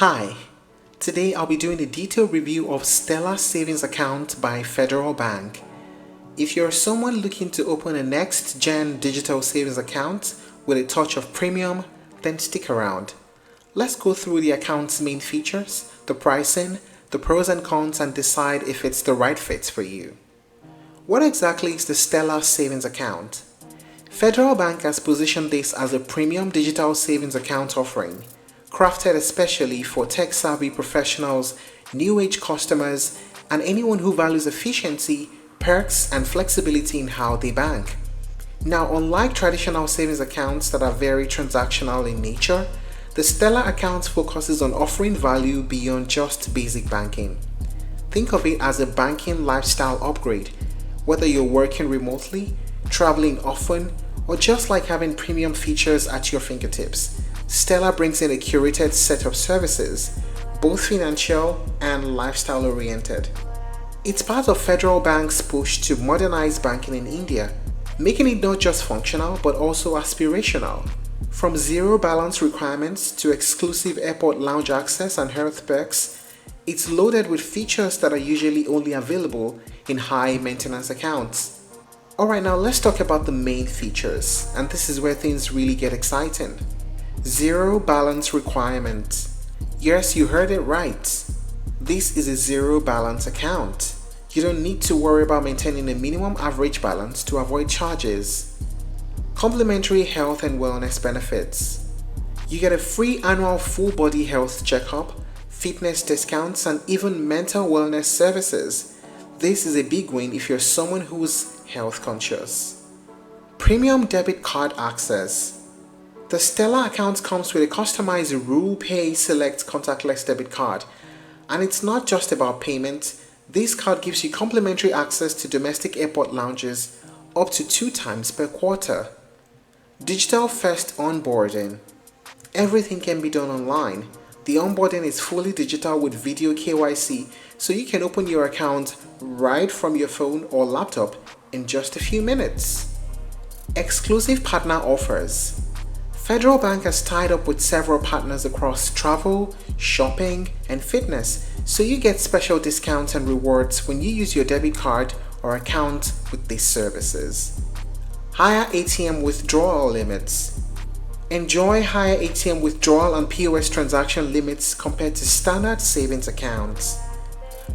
Hi, today I'll be doing a detailed review of Steller Savings Account by Federal Bank. If you're someone looking to open a next-gen digital savings account with a touch of premium, then stick around. Let's go through the account's main features, the pricing, the pros and cons, and decide if it's the right fit for you. What exactly is the Steller Savings Account? Federal Bank has positioned this as a premium digital savings account offering, crafted especially for tech-savvy professionals, new-age customers, and anyone who values efficiency, perks, and flexibility in how they bank. Now, unlike traditional savings accounts that are very transactional in nature, the Steller account focuses on offering value beyond just basic banking. Think of it as a banking lifestyle upgrade, whether you're working remotely, traveling often, or just like having premium features at your fingertips. Steller brings in a curated set of services, both financial and lifestyle oriented. It's part of Federal Bank's push to modernize banking in India, making it not just functional but also aspirational. From zero balance requirements to exclusive airport lounge access and health perks, it's loaded with features that are usually only available in high maintenance accounts. Alright, now let's talk about the main features, and this is where things really get exciting. Zero balance requirement. Yes, you heard it right. This is a zero balance account. You don't need to worry about maintaining a minimum average balance to avoid charges. Complimentary health and wellness benefits. You get a free annual full body health checkup, fitness discounts, and even mental wellness services. This is a big win if you're someone who's health conscious. Premium debit card access. The Steller account comes with a customized Rule Pay Select contactless debit card, and it's not just about payment. This card gives you complimentary access to domestic airport lounges up to 2 times per quarter. Digital first onboarding. Everything can be done online. The onboarding is fully digital with video KYC, so you can open your account right from your phone or laptop in just a few minutes. Exclusive partner offers. Federal Bank has tied up with several partners across travel, shopping, and fitness, so you get special discounts and rewards when you use your debit card or account with these services. Higher ATM withdrawal limits. Enjoy higher ATM withdrawal and POS transaction limits compared to standard savings accounts.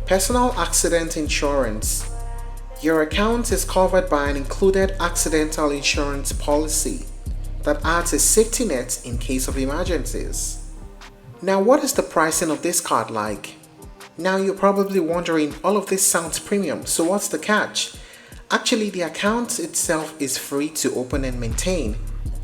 Personal accident insurance. Your account is covered by an included accidental insurance policy that adds a safety net in case of emergencies. Now, what is the pricing of this card like? Now you're probably wondering, all of this sounds premium, so what's the catch? Actually, the account itself is free to open and maintain.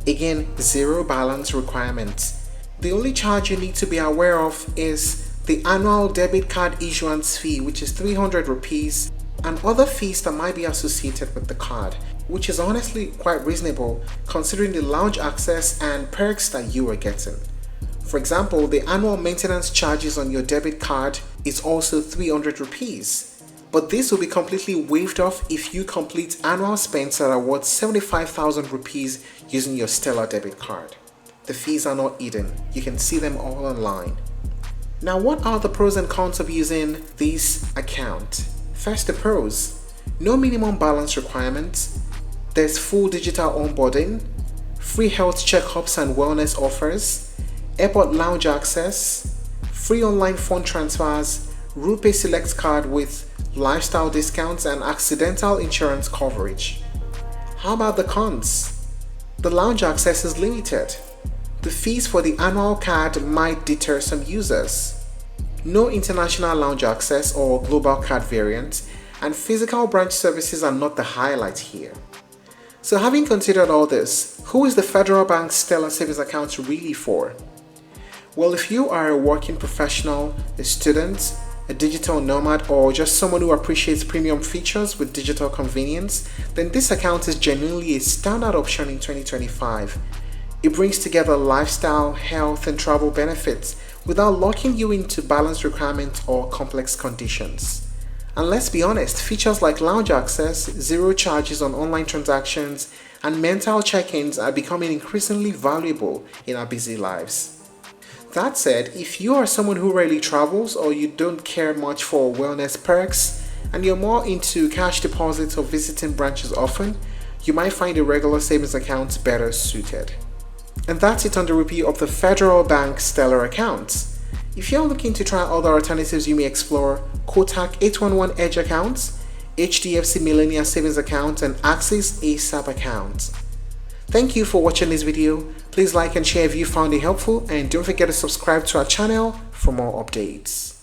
Again, zero balance requirements. The only charge you need to be aware of is the annual debit card issuance fee, which is 300 rupees, and other fees that might be associated with the card, which is honestly quite reasonable considering the lounge access and perks that you are getting. For example, the annual maintenance charges on your debit card is also 300 rupees, but this will be completely waived off if you complete annual spends that are worth 75,000 rupees using your Steller debit card. The fees are not hidden, you can see them all online. Now, what are the pros and cons of using this account? First, the pros. No minimum balance requirements. There's full digital onboarding, free health checkups and wellness offers, airport lounge access, free online fund transfers, Rule Pay Select card with lifestyle discounts, and accidental insurance coverage. How about the cons? The lounge access is limited. The fees for the annual card might deter some users. No international lounge access or global card variant, and physical branch services are not the highlight here. So, having considered all this, who is the Federal Bank Steller Savings Account really for? Well, if you are a working professional, a student, a digital nomad, or just someone who appreciates premium features with digital convenience, then this account is genuinely a standard option in 2025. It brings together lifestyle, health, and travel benefits without locking you into balance requirements or complex conditions. And let's be honest, features like lounge access, zero charges on online transactions, and mental check-ins are becoming increasingly valuable in our busy lives. That said, if you are someone who rarely travels or you don't care much for wellness perks and you're more into cash deposits or visiting branches often, you might find a regular savings account better suited. And that's it on the review of the Federal Bank Steller Account. If you're looking to try other alternatives, you may explore Kotak 811 Edge accounts, HDFC Millennial Savings Account, and Axis ASAP account. Thank you for watching this video. Please like and share if you found it helpful, and don't forget to subscribe to our channel for more updates.